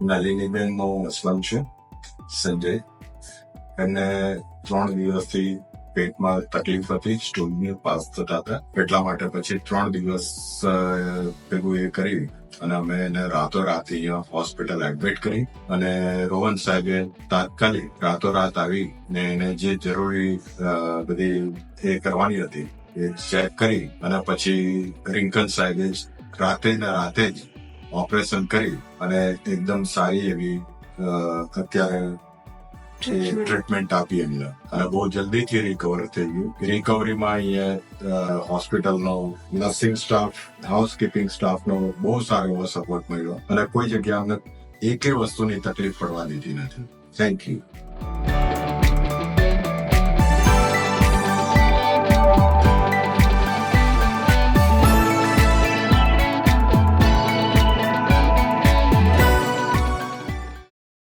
નલિનીબેનનો husband છે સંજય. એને 3 દિવસથી પેટમાં તકલીફ હતી, સ્ટૂલની પાસ થતા હતા. એટલા માટે પછી 3 દિવસ ભેગું એ કરી અને અમે એને રાતોરાત અહીંયા હોસ્પિટલ એડમિટ કરી અને રોહન સાહેબે તાત્કાલિક રાતોરાત આવી ને એને જે જરૂરી બધી એ કરવાની હતી એ ચેક કરી અને પછી રિંકન સાહેબે રાતે જ ઓપરેશન કરી અને એકદમ સારી એવી અત્યારે ટ્રીટમેન્ટ આપી એમને અને બહુ જલ્દીથી રિકવર થઈ ગયું. રિકવરીમાં અહીંયા હોસ્પિટલનો નર્સિંગ સ્ટાફ, હાઉસકીપિંગ સ્ટાફનો બહુ સારો એવો સપોર્ટ મળ્યો અને કોઈ જગ્યાએ અમને એકે વસ્તુની તકલીફ પડવા દીધી નથી. Thank you.